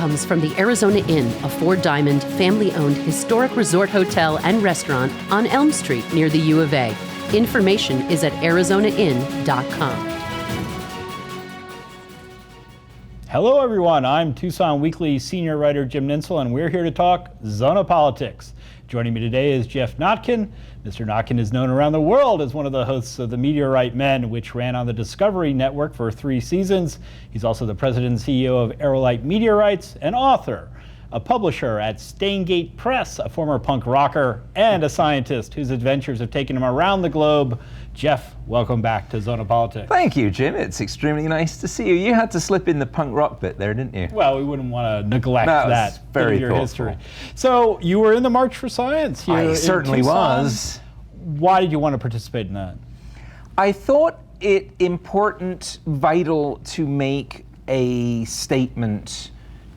comes from the Arizona Inn, a four-diamond, family-owned historic resort hotel and restaurant on Elm Street near the U of A. Information is at arizonainn.com. Hello everyone, I'm Tucson Weekly senior writer Jim Nintzel, and we're here to talk Zona Politics. Joining me today is Geoff Notkin. Mr. Notkin is known around the world as one of the hosts of The Meteorite Men, which ran on the Discovery Network for 3 seasons. He's also the president and CEO of Aerolite Meteorites, an author, a publisher at Steingate Press, a former punk rocker, and a scientist whose adventures have taken him around the globe. Geoff, welcome back to Zona Politics. Thank you, Jim. It's extremely nice to see you. You had to slip in the punk rock bit there, didn't you? Well, we wouldn't want to neglect that very bit of your thoughtful. history. So you were in the March for Science here I in certainly Tucson. was. Why did you want to participate in that? I thought it important, vital to make a statement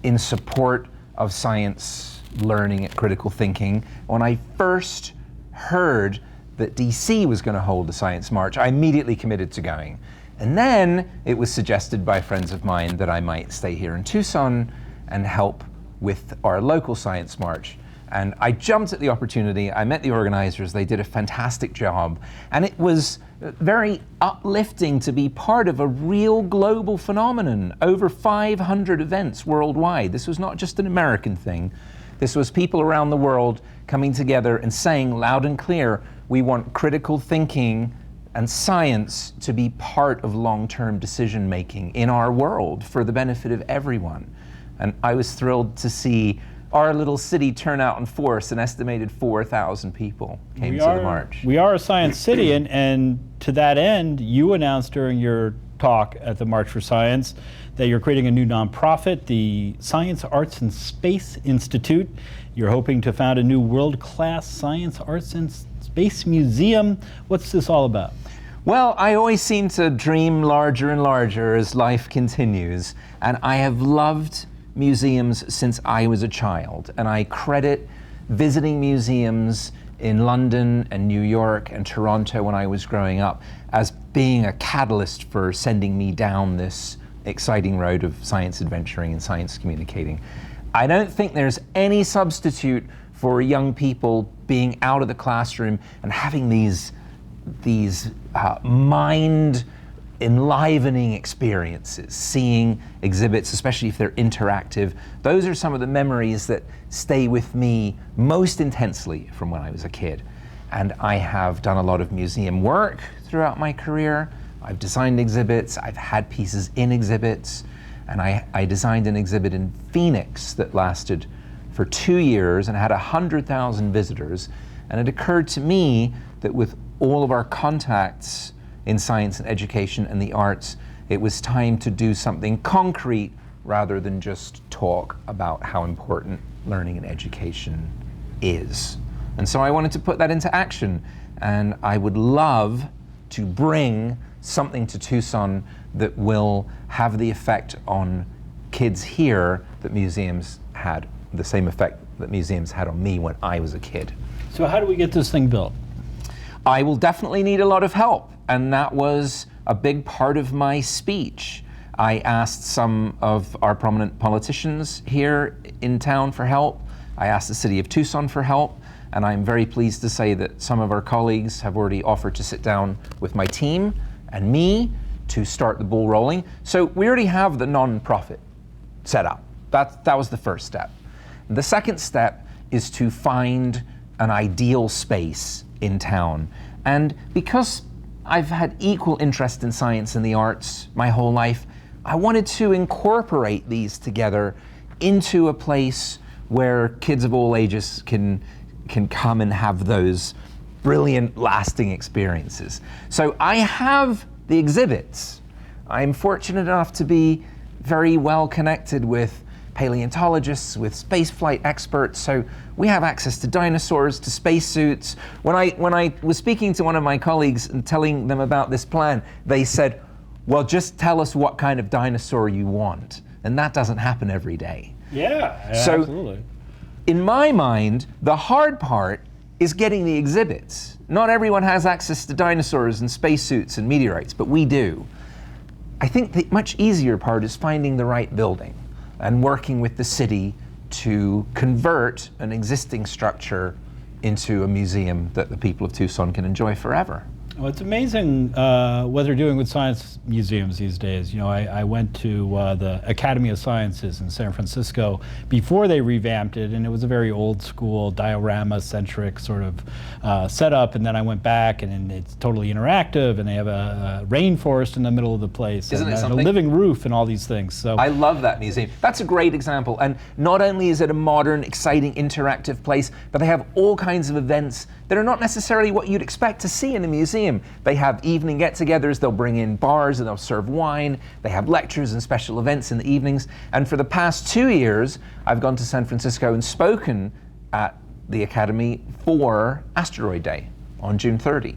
in support of science learning and critical thinking. When I first heard that DC was going to hold a science march, I immediately committed to going. And then it was suggested by friends of mine that I might stay here in Tucson and help with our local science march. And I jumped at the opportunity. I met the organizers. They did a fantastic job. And it was very uplifting to be part of a real global phenomenon. Over 500 events worldwide. This was not just an American thing. This was people around the world coming together and saying loud and clear, we want critical thinking and science to be part of long-term decision making in our world for the benefit of everyone. And I was thrilled to see our little city turn out in force. An estimated 4,000 people came to the march. We are a science city, and to that end, you announced during your talk at the March for Science that you're creating a new nonprofit, the Science, Arts, and Space Institute. You're hoping to found a new world-class science, arts, and space museum. What's this all about? Well, I always seem to dream larger and larger as life continues, and I have loved museums since I was a child, and I credit visiting museums in London and New York and Toronto when I was growing up as being a catalyst for sending me down this exciting road of science adventuring and science communicating. I don't think there's any substitute for young people being out of the classroom and having these mind enlivening experiences, seeing exhibits, especially if they're interactive. Those are some of the memories that stay with me most intensely from when I was a kid. And I have done a lot of museum work throughout my career. I've designed exhibits, I've had pieces in exhibits, and I designed an exhibit in Phoenix that lasted for 2 years and had 100,000 visitors. And it occurred to me that with all of our contacts in science and education and the arts, it was time to do something concrete rather than just talk about how important learning and education is. And so I wanted to put that into action, and I would love to bring something to Tucson that will have the effect on kids here that museums had, the same effect that museums had on me when I was a kid. So how do we get this thing built? I will definitely need a lot of help, and that was a big part of my speech. I asked some of our prominent politicians here in town for help. I asked the city of Tucson for help, and I'm very pleased to say that some of our colleagues have already offered to sit down with my team and me to start the ball rolling. So we already have the non-profit set up. That was the first step. The second step is to find an ideal space in town. And because I've had equal interest in science and the arts my whole life, I wanted to incorporate these together into a place where kids of all ages can come and have those brilliant, lasting experiences. So I have the exhibits. I'm fortunate enough to be very well connected with paleontologists, with spaceflight experts, so we have access to dinosaurs, to spacesuits. When I was speaking to one of my colleagues and telling them about this plan, they said, well, just tell us what kind of dinosaur you want. And that doesn't happen every day. Yeah, so, absolutely. In my mind, the hard part is getting the exhibits. Not everyone has access to dinosaurs and spacesuits and meteorites, but we do. I think the much easier part is finding the right building. and working with the city to convert an existing structure into a museum that the people of Tucson can enjoy forever. Well, it's amazing what they're doing with science museums these days. You know, I went to the Academy of Sciences in San Francisco before they revamped it, and it was a very old school diorama-centric sort of setup. And then I went back, and it's totally interactive, and they have a rainforest in the middle of the place, Isn't and it something? a living roof, and all these things. So I love that museum. That's a great example. And not only is it a modern, exciting, interactive place, but they have all kinds of events that are not necessarily what you'd expect to see in a museum. They have evening get-togethers, they'll bring in bars and they'll serve wine, they have lectures and special events in the evenings. And for the past 2 years, I've gone to San Francisco and spoken at the Academy for Asteroid Day on June 30.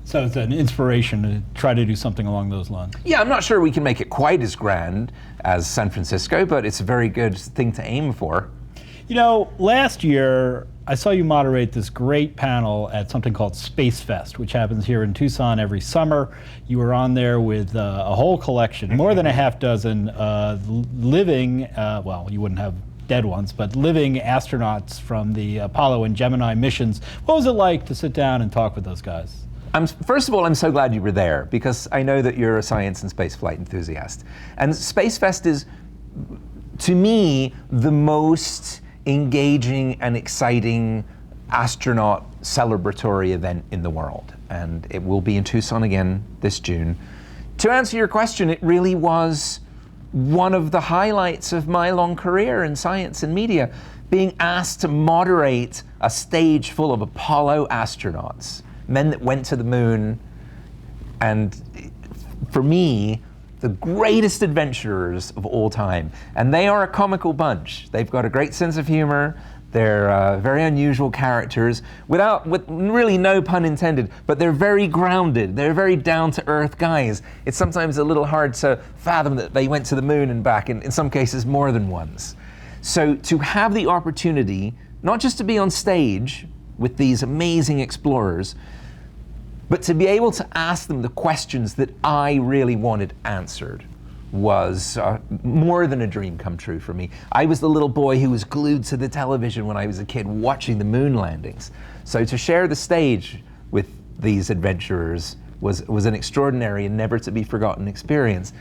So it's an inspiration to try to do something along those lines. Yeah, I'm not sure we can make it quite as grand as San Francisco, but it's a very good thing to aim for. You know, last year, I saw you moderate this great panel at something called Space Fest, which happens here in Tucson every summer. You were on there with a whole collection, more than a half dozen living, well, you wouldn't have dead ones, but living astronauts from the Apollo and Gemini missions. What was it like to sit down and talk with those guys? First of all, I'm so glad you were there, because I know that you're a science and spaceflight enthusiast. And Space Fest is, to me, the most engaging and exciting astronaut celebratory event in the world. And it will be in Tucson again this June. To answer your question, it really was one of the highlights of my long career in science and media, being asked to moderate a stage full of Apollo astronauts, men that went to the moon, and for me, the greatest adventurers of all time. And they are a comical bunch. They've got a great sense of humor. They're very unusual characters, with really no pun intended, but they're very grounded. They're very down-to-earth guys. It's sometimes a little hard to fathom that they went to the moon and back, in some cases more than once. So to have the opportunity, not just to be on stage with these amazing explorers, but to be able to ask them the questions that I really wanted answered was more than a dream come true for me. I was the little boy who was glued to the television when I was a kid watching the moon landings. So to share the stage with these adventurers was an extraordinary and never to be forgotten experience.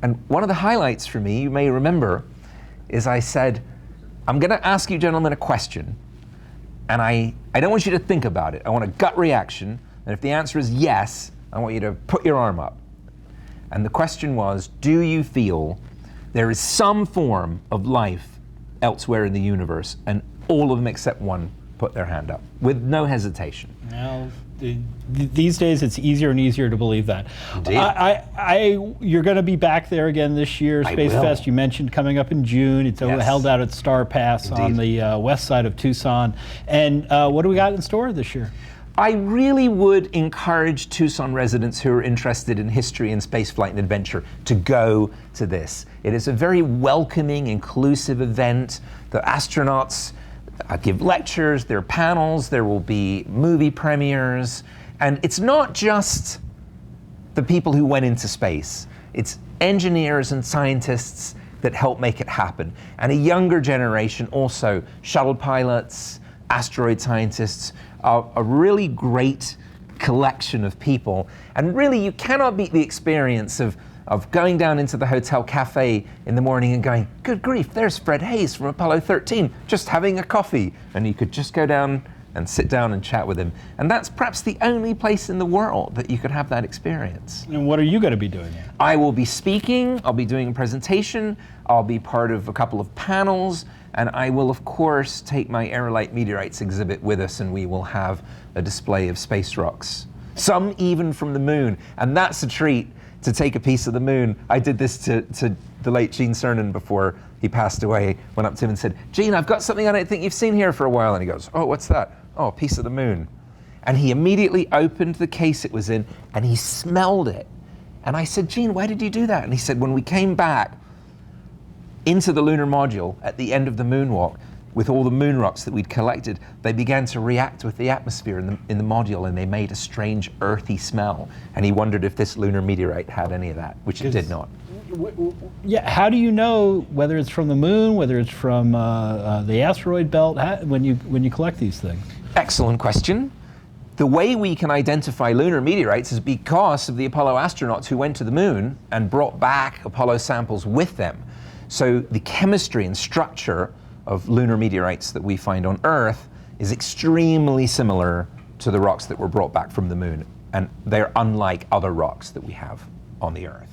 And one of the highlights for me, you may remember, is I said, I'm gonna ask you gentlemen a question, and I don't want you to think about it. I want a gut reaction. And if the answer is yes, I want you to put your arm up. And the question was, do you feel there is some form of life elsewhere in the universe? And all of them except one put their hand up with no hesitation. Now, these days it's easier and easier to believe that. Indeed. You're going to be back there again this year, Space Fest. You mentioned coming up in June. It's held out at Star Pass on the west side of Tucson. And what do we got in store this year? I really would encourage Tucson residents who are interested in history and spaceflight and adventure to go to this. It is a very welcoming, inclusive event. The astronauts give lectures, there are panels, there will be movie premieres, and it's not just the people who went into space. It's engineers and scientists that help make it happen. And a younger generation also, shuttle pilots, asteroid scientists, a really great collection of people. And really, you cannot beat the experience of going down into the hotel cafe in the morning and going, good grief, there's Fred Hayes from Apollo 13, just having a coffee. And you could just go down and sit down and chat with him. And that's perhaps the only place in the world that you could have that experience. And what are you going to be doing here? I will be speaking, I'll be doing a presentation, I'll be part of a couple of panels, and I will, of course, take my Aerolite Meteorites exhibit with us, and we will have a display of space rocks, some even from the moon. And that's a treat, to take a piece of the moon. I did this to the late Gene Cernan before he passed away. Went up to him and said, Gene, I've got something I don't think you've seen here for a while. And he goes, oh, what's that? Oh, a piece of the moon. And he immediately opened the case it was in, and he smelled it. And I said, Gene, why did you do that? And he said, when we came back into the lunar module at the end of the moonwalk, with all the moon rocks that we'd collected, they began to react with the atmosphere in the module, and they made a strange earthy smell. And he wondered if this lunar meteorite had any of that, which it did not. Yeah, how do you know whether it's from the moon, whether it's from the asteroid belt, when you collect these things? Excellent question. The way we can identify lunar meteorites is because of the Apollo astronauts who went to the moon and brought back Apollo samples with them. So the chemistry and structure of lunar meteorites that we find on Earth is extremely similar to the rocks that were brought back from the moon, and they're unlike other rocks that we have on the Earth.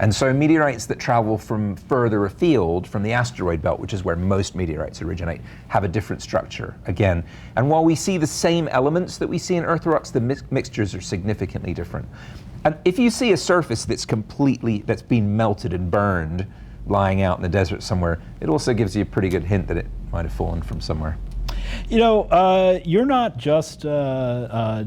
And so meteorites that travel from further afield from the asteroid belt, which is where most meteorites originate, have a different structure again. And while we see the same elements that we see in Earth rocks, the mixtures are significantly different. And if you see a surface that's been melted and burned lying out in the desert somewhere, it also gives you a pretty good hint that it might have fallen from somewhere. You know, you're not just a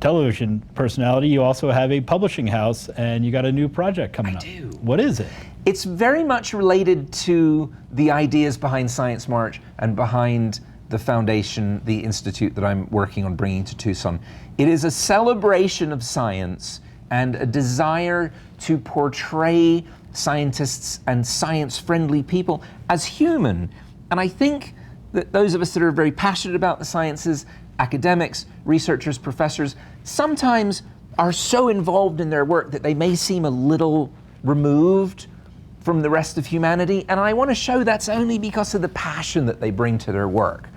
television personality. You also have a publishing house, and you got a new project coming up. I do. What is it? It's very much related to the ideas behind Science March and behind the foundation, the institute that I'm working on bringing to Tucson. It is a celebration of science and a desire to portray scientists and science-friendly people as human. And I think that those of us that are very passionate about the sciences, academics, researchers, professors, sometimes are so involved in their work that they may seem a little removed from the rest of humanity. And I want to show that's only because of the passion that they bring to their work.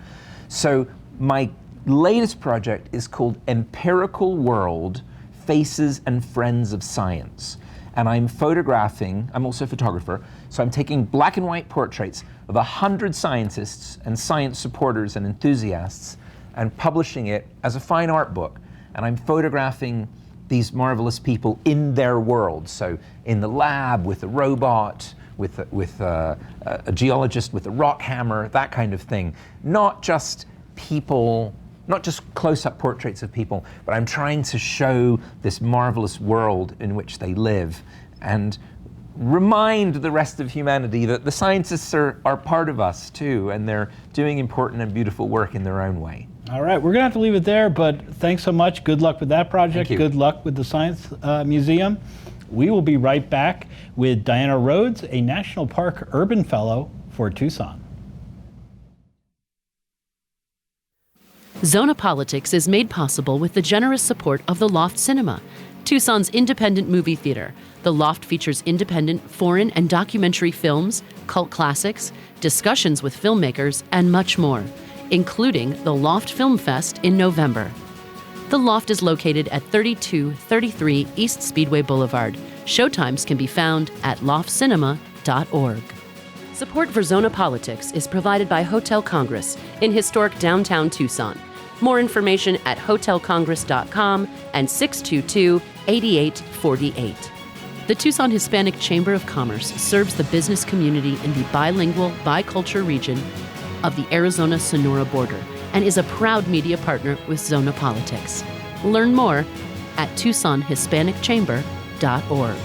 So my latest project is called Empirical World: Faces and Friends of Science. And I'm photographing, I'm also a photographer, so I'm taking black and white portraits of 100 scientists and science supporters and enthusiasts and publishing it as a fine art book. And I'm photographing these marvelous people in their world. So in the lab with a robot, with a geologist with a rock hammer, that kind of thing. Not just people, not just close-up portraits of people, but I'm trying to show this marvelous world in which they live and remind the rest of humanity that the scientists are part of us too, and they're doing important and beautiful work in their own way. All right, we're gonna have to leave it there, but thanks so much. Good luck with that project. Thank you. Good luck with the Science Museum. We will be right back with Diana Rhoades, a National Park Urban Fellow for Tucson. Zona Politics is made possible with the generous support of the Loft Cinema, Tucson's independent movie theater. The Loft features independent foreign and documentary films, cult classics, discussions with filmmakers, and much more, including the Loft Film Fest in November. The Loft is located at 3233 East Speedway Boulevard. Showtimes can be found at loftcinema.org. Support for Zona Politics is provided by Hotel Congress in historic downtown Tucson. More information at hotelcongress.com and 622-8848. The Tucson Hispanic Chamber of Commerce serves the business community in the bilingual, bicultural region of the Arizona-Sonora border and is a proud media partner with Zona Politics. Learn more at TucsonHispanicChamber.org.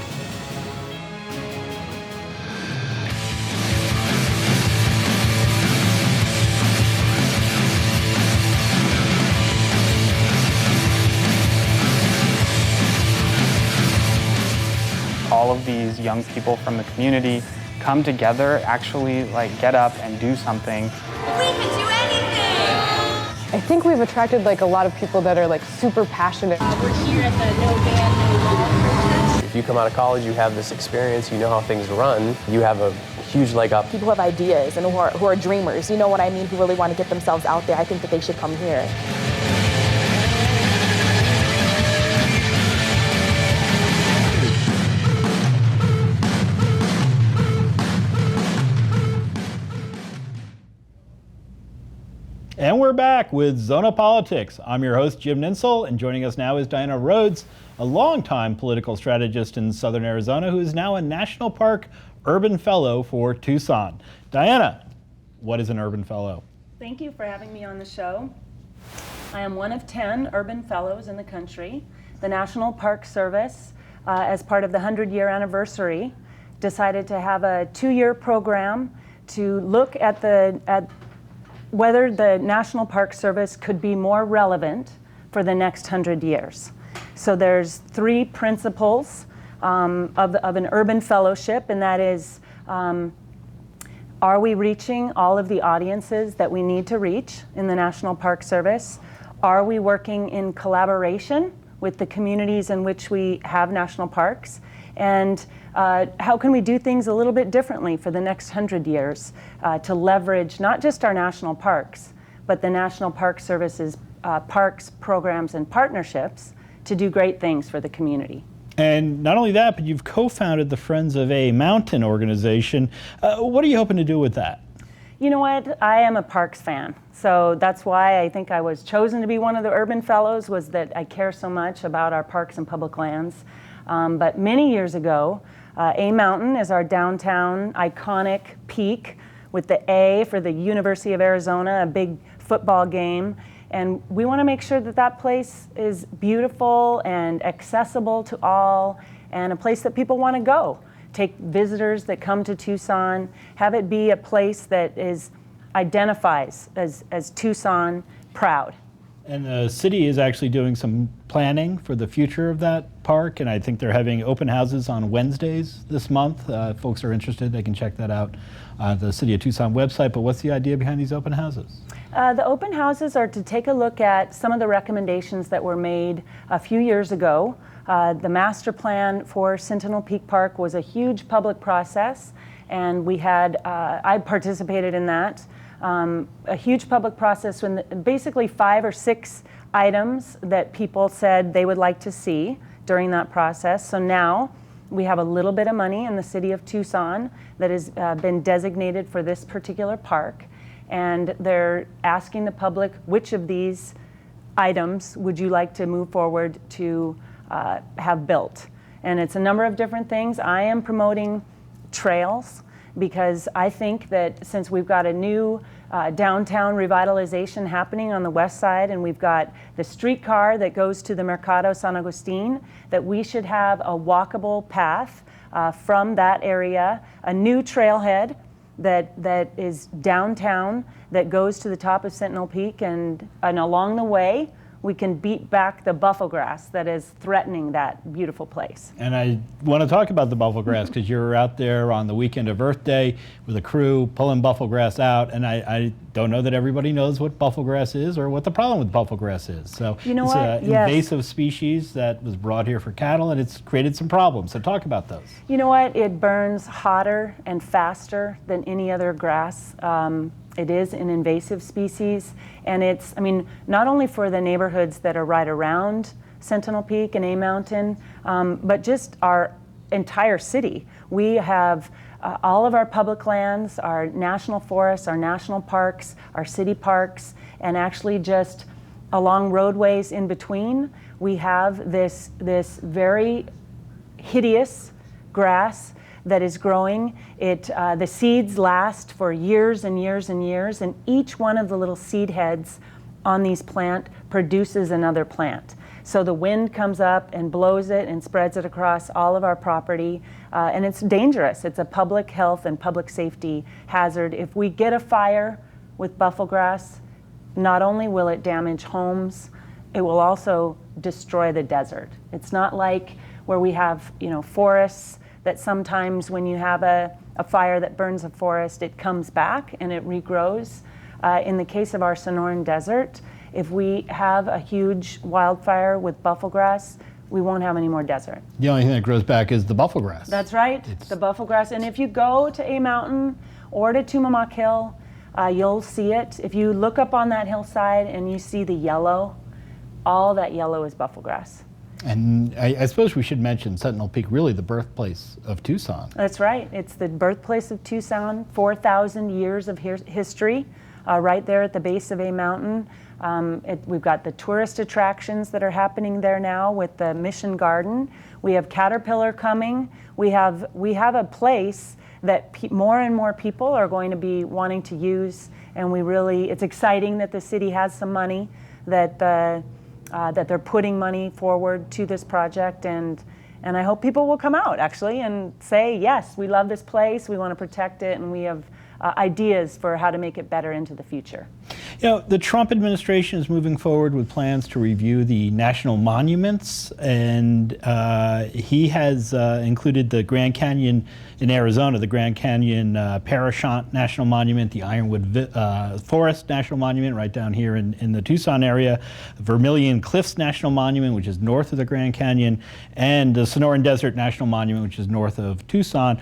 All of these young people from the community come together, actually get up and do something. We can do anything! I think we've attracted a lot of people that are super passionate. We're here at the No Ban, No Law. If you come out of college, you have this experience, you know how things run, you have a huge leg up. People have ideas and who are dreamers, you know what I mean, who really want to get themselves out there. I think that they should come here. And we're back with Zona Politics. I'm your host, Jim Nintzel, and joining us now is Diana Rhoades, a longtime political strategist in Southern Arizona who is now a National Park Urban Fellow for Tucson. Diana, what is an Urban Fellow? Thank you for having me on the show. I am one of 10 Urban Fellows in the country. The National Park Service, as part of the 100-year anniversary, decided to have a 2-year program to look at whether the National Park Service could be more relevant for the next 100 years. So there's 3 principles of an urban fellowship, and that is, are we reaching all of the audiences that we need to reach in the National Park Service? Are we working in collaboration with the communities in which we have national parks? And how can we do things a little bit differently for the next 100 years to leverage not just our national parks, but the National Park Service's parks, programs, and partnerships to do great things for the community. And not only that, but you've co-founded the Friends of a Mountain organization. What are you hoping to do with that? You know what? I am a parks fan. So that's why I think I was chosen to be one of the Urban Fellows, was that I care so much about our parks and public lands. But many years ago, A Mountain is our downtown iconic peak with the A for the University of Arizona, a big football game. And we want to make sure that that place is beautiful and accessible to all, and a place that people want to go. Take visitors that come to Tucson, have it be a place that identifies as Tucson proud. And the city is actually doing some planning for the future of that park, and I think they're having open houses on Wednesdays this month. If folks are interested, they can check that out on the City of Tucson website. But what's the idea behind these open houses? The open houses are to take a look at some of the recommendations that were made a few years ago. The master plan for Sentinel Peak Park was a huge public process, and we had, I participated in that. A huge public process when basically 5 or 6 items that people said they would like to see during that process. So now we have a little bit of money in the city of Tucson that has been designated for this particular park, and they're asking the public, which of these items would you like to move forward to have built? And it's a number of different things. I am promoting trails, because I think that since we've got a new downtown revitalization happening on the west side, and we've got the streetcar that goes to the Mercado San Agustin, that we should have a walkable path from that area, a new trailhead that is downtown that goes to the top of Sentinel Peak, and along the way we can beat back the buffalo grass that is threatening that beautiful place. And I want to talk about the buffalo grass because you were out there on the weekend of Earth Day with a crew pulling buffalo grass out, and I don't know that everybody knows what buffalo grass is or what the problem with buffalo grass is. So you know it's what? an invasive species that was brought here for cattle, and it's created some problems. So talk about those. You know what? It burns hotter and faster than any other grass. It is an invasive species, and it's, I mean, not only for the neighborhoods that are right around Sentinel Peak and A Mountain, but just our entire city. We have all of our public lands, our national forests, our national parks, our city parks, and actually just along roadways in between, we have this very hideous grass that is growing. The seeds last for years and years and years, and each one of the little seed heads on these plants produces another plant. So the wind comes up and blows it and spreads it across all of our property, and it's dangerous. It's a public health and public safety hazard. If we get a fire with buffalo grass, not only will it damage homes, it will also destroy the desert. It's not like where we have, forests that sometimes when you have a fire that burns a forest, it comes back and it regrows. In the case of our Sonoran Desert, if we have a huge wildfire with buffalo grass, we won't have any more desert. The only thing that grows back is the buffalo grass. That's right, the buffalo grass. And if you go to A Mountain or to Tumamoc Hill, you'll see it. If you look up on that hillside and you see the yellow, all that yellow is buffalo grass. And I suppose we should mention Sentinel Peak, really the birthplace of Tucson. That's right. It's the birthplace of Tucson, 4,000 years of history right there at the base of A Mountain. We've got the tourist attractions that are happening there now with the Mission Garden. We have Caterpillar coming. We have a place that more and more people are going to be wanting to use, and it's exciting that the city has some money that they're putting money forward to this project, and I hope people will come out actually and say, yes, we love this place, we want to protect it, and we have ideas for how to make it better into the future. The Trump administration is moving forward with plans to review the national monuments, and he has included the Grand Canyon in Arizona, the Grand Canyon Parashant National Monument, the Ironwood Forest National Monument right down here in the Tucson area, Vermilion Cliffs National Monument, which is north of the Grand Canyon, and the Sonoran Desert National Monument, which is north of Tucson.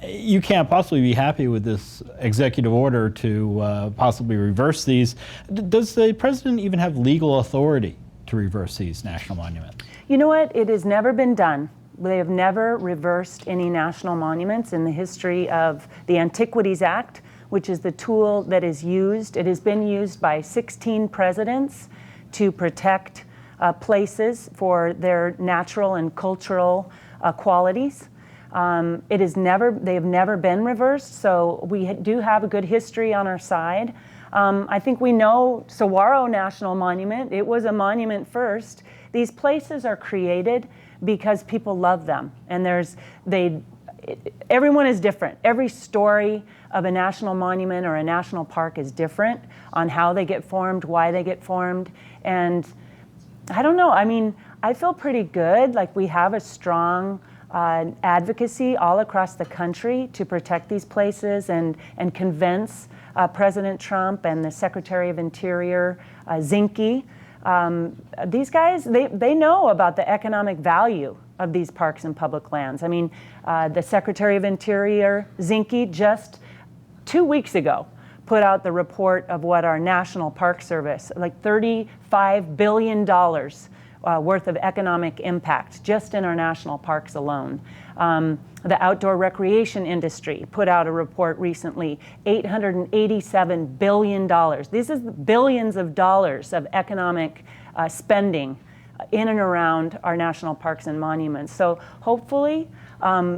You can't possibly be happy with this executive order to possibly reverse these. Does the president even have legal authority to reverse these national monuments? You know what? It has never been done. They have never reversed any national monuments in the history of the Antiquities Act, which is the tool that is used. It has been used by 16 presidents to protect places for their natural and cultural qualities. They have never been reversed, so we do have a good history on our side. I think we know Saguaro National Monument, it was a monument first. These places are created because people love them, and everyone is different. Every story of a national monument or a national park is different on how they get formed, why they get formed, and I don't know, I mean, I feel pretty good, like we have a strong advocacy all across the country to protect these places and convince President Trump and the Secretary of Interior, Zinke. These guys, they know about the economic value of these parks and public lands. I mean, the Secretary of Interior, Zinke, just 2 weeks ago put out the report of what our National Park Service, like $35 billion worth of economic impact just in our national parks alone. The outdoor recreation industry put out a report recently, $887 billion. This is billions of dollars of economic spending in and around our national parks and monuments. So hopefully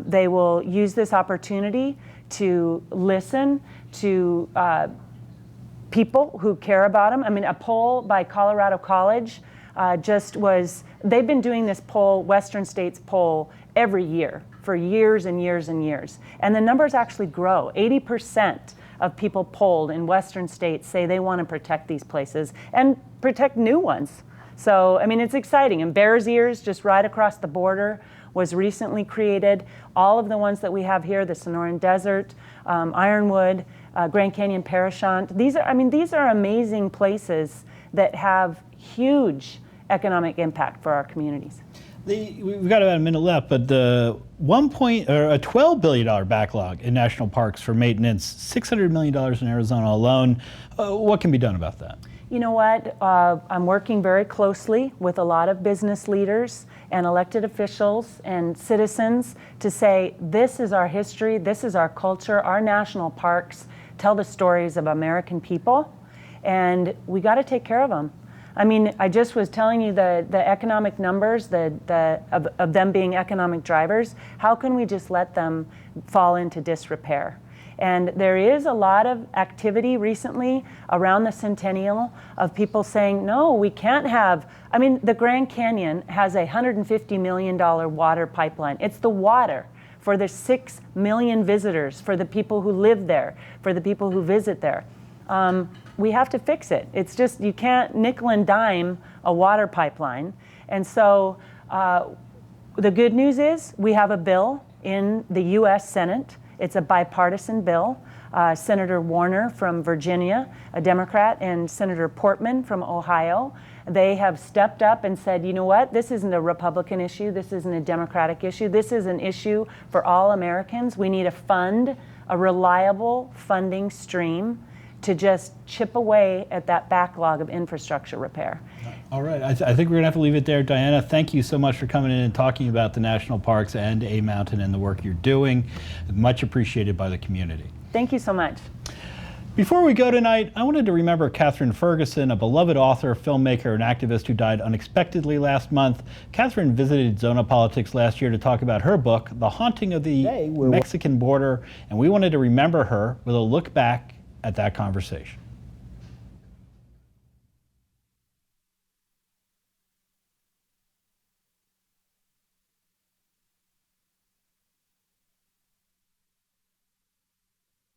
they will use this opportunity to listen to people who care about them. I mean, a poll by Colorado College they've been doing this poll, Western States poll, every year for years and years and years. And the numbers actually grow. 80% of people polled in Western states say they want to protect these places and protect new ones. So, I mean, it's exciting. And Bears Ears, just right across the border, was recently created. All of the ones that we have here, the Sonoran Desert, Ironwood, Grand Canyon Parashant, these are amazing places that have huge economic impact for our communities. We've got about a minute left, but the $12 billion backlog in national parks for maintenance, $600 million in Arizona alone. What can be done about that? You know what? I'm working very closely with a lot of business leaders and elected officials and citizens to say, this is our history, this is our culture, our national parks tell the stories of American people, and we got to take care of them. I mean, I just was telling you the economic numbers of them being economic drivers. How can we just let them fall into disrepair? And there is a lot of activity recently around the centennial of people saying, no, we can't have, I mean, the Grand Canyon has a $150 million water pipeline. It's the water for the 6 million visitors, for the people who live there, for the people who visit there. We have to fix it. It's just, you can't nickel and dime a water pipeline. And so the good news is we have a bill in the US Senate. It's a bipartisan bill. Senator Warner from Virginia, a Democrat, and Senator Portman from Ohio, they have stepped up and said, you know what, this isn't a Republican issue, this isn't a Democratic issue, this is an issue for all Americans. We need a reliable funding stream to just chip away at that backlog of infrastructure repair. All right, I think we're gonna have to leave it there. Diana, thank you so much for coming in and talking about the national parks and A Mountain and the work you're doing. Much appreciated by the community. Thank you so much. Before we go tonight, I wanted to remember Catherine Ferguson, a beloved author, filmmaker, and activist who died unexpectedly last month. Catherine visited Zona Politics last year to talk about her book, The Haunting of the Mexican Border, and we wanted to remember her with a look back at that conversation.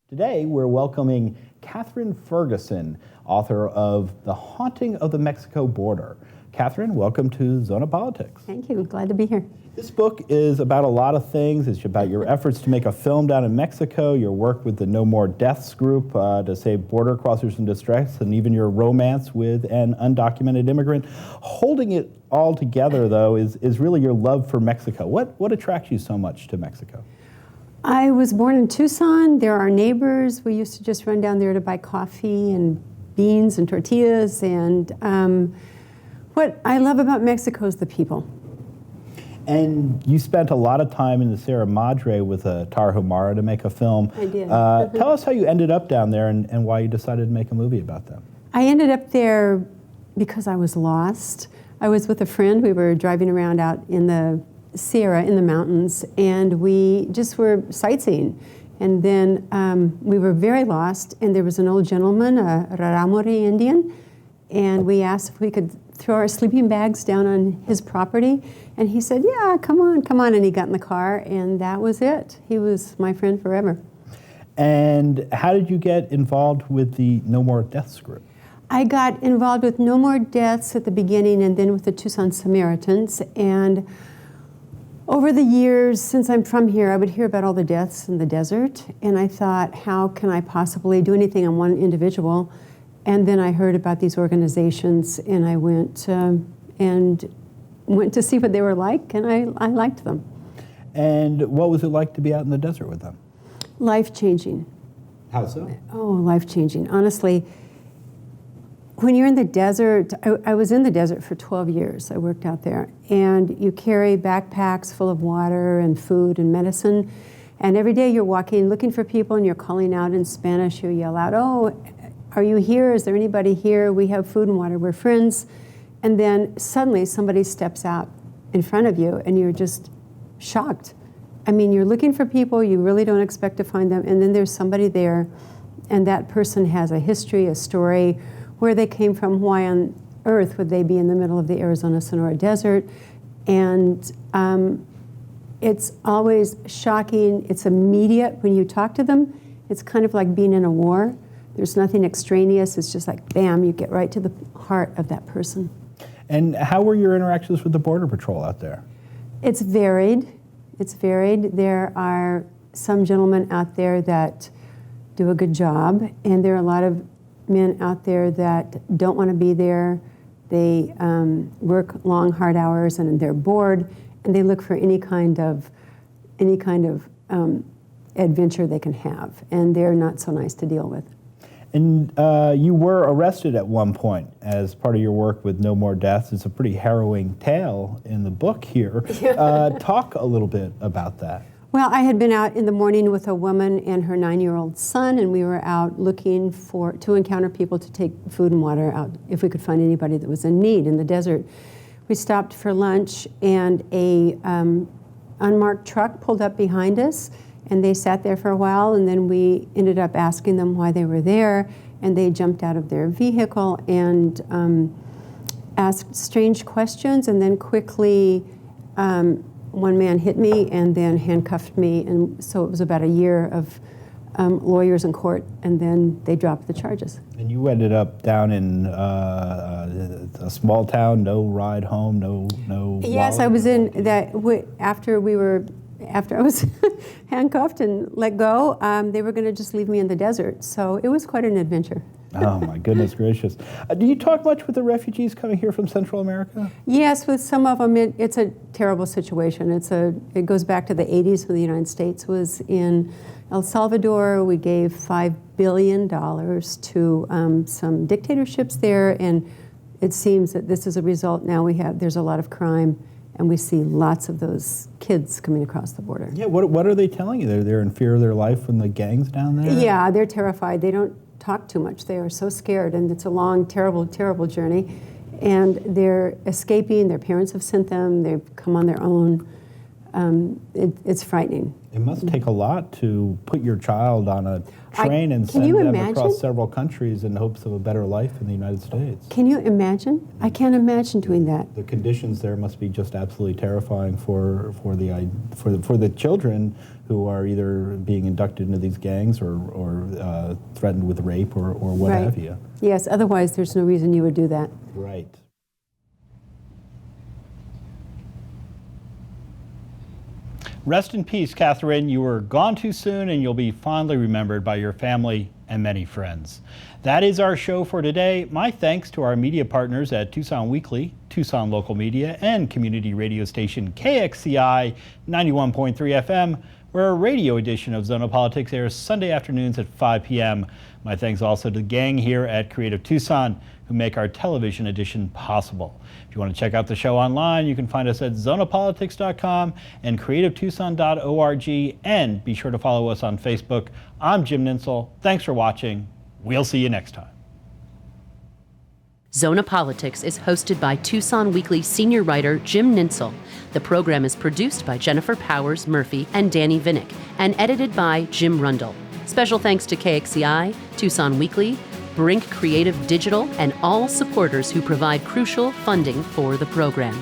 Today, we're welcoming Catherine Ferguson, author of The Haunting of the Mexico Border. Catherine, welcome to Zona Politics. Thank you. Glad to be here. This book is about a lot of things. It's about your efforts to make a film down in Mexico, your work with the No More Deaths group to save border crossers in distress, and even your romance with an undocumented immigrant. Holding it all together, though, is really your love for Mexico. What attracts you so much to Mexico? I was born in Tucson. There are neighbors. We used to just run down there to buy coffee and beans and tortillas. And what I love about Mexico is the people. And you spent a lot of time in the Sierra Madre with Tarahumara to make a film. I did. Tell us how you ended up down there and why you decided to make a movie about them. I ended up there because I was lost. I was with a friend. We were driving around out in the Sierra, in the mountains, and we just were sightseeing. And then we were very lost, and there was an old gentleman, a Raramuri Indian, and we asked if we could throw our sleeping bags down on his property, and he said, yeah, come on, and he got in the car, and that was it. He was my friend forever. And how did you get involved with the No More Deaths group? I got involved with No More Deaths at the beginning, and then with the Tucson Samaritans, and over the years, since I'm from here, I would hear about all the deaths in the desert, and I thought, how can I possibly do anything on one individual? And then I heard about these organizations, and I went to see what they were like, and I liked them. And what was it like to be out in the desert with them? Life-changing. How so? Oh, life-changing. Honestly, when you're in the desert, I was in the desert for 12 years. I worked out there. And you carry backpacks full of water and food and medicine. And every day you're walking, looking for people, and you're calling out in Spanish. You yell out, oh, are you here? Is there anybody here? We have food and water. We're friends. And then suddenly somebody steps out in front of you, and you're just shocked. I mean, you're looking for people. You really don't expect to find them. And then there's somebody there, and that person has a history, a story, where they came from. Why on earth would they be in the middle of the Arizona-Sonora desert? And it's always shocking. It's immediate when you talk to them. It's kind of like being in a war. There's nothing extraneous. It's just like, bam, you get right to the heart of that person. And how were your interactions with the Border Patrol out there? It's varied. It's varied. There are some gentlemen out there that do a good job, and there are a lot of men out there that don't want to be there. They work long, hard hours, and they're bored, and they look for any kind of adventure they can have, and they're not so nice to deal with. And you were arrested at one point as part of your work with No More Deaths. It's a pretty harrowing tale in the book here. Talk a little bit about that. Well, I had been out in the morning with a woman and her 9-year-old son, and we were out looking to encounter people to take food and water out if we could find anybody that was in need in the desert. We stopped for lunch, and a unmarked truck pulled up behind us, and they sat there for a while, and then we ended up asking them why they were there, and they jumped out of their vehicle and asked strange questions, and then quickly one man hit me and then handcuffed me, and so it was about a year of lawyers in court, and then they dropped the charges. And you ended up down in a small town, no ride home, no. Yes, I was in that after I was handcuffed and let go. They were going to just leave me in the desert, so it was quite an adventure. Oh my goodness gracious! Do you talk much with the refugees coming here from Central America? Yes, with some of them, it's a terrible situation. It goes back to the 80s when the United States was in El Salvador. We gave $5 billion to some dictatorships there, and it seems that this is a result. Now there's a lot of crime, and we see lots of those kids coming across the border. Yeah, what are they telling you? They're in fear of their life from the gangs down there? Yeah, they're terrified. They don't talk too much. They are so scared, and it's a long, terrible, terrible journey. And they're escaping. Their parents have sent them. They've come on their own. It's frightening. It must take a lot to put your child on a train and Can send you them imagine? across several countries in hopes of a better life in the United States. Can you imagine? I can't imagine doing that. The conditions there must be just absolutely terrifying for the children who are either being inducted into these gangs or threatened with rape or what Right. have you. Yes, otherwise there's no reason you would do that. Right. Rest in peace, Catherine. You were gone too soon, and you'll be fondly remembered by your family and many friends. That is our show for today. My thanks to our media partners at Tucson Weekly, Tucson Local Media, and community radio station KXCI 91.3 FM, where a radio edition of Zona Politics airs Sunday afternoons at 5 p.m. My thanks also to the gang here at Creative Tucson, who make our television edition possible. If you want to check out the show online, you can find us at zonapolitics.com and creativetucson.org, and be sure to follow us on Facebook. I'm Jim Nintzel. Thanks for watching. We'll see you next time. Zona Politics is hosted by Tucson Weekly senior writer Jim Nintzel. The program is produced by Jennifer Powers Murphy and Danny Vinnick, and edited by Jim Rundle. Special thanks to KXCI, Tucson Weekly, Brink Creative Digital, and all supporters who provide crucial funding for the program.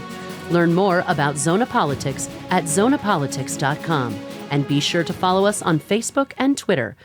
Learn more about Zona Politics at zonapolitics.com, and be sure to follow us on Facebook and Twitter.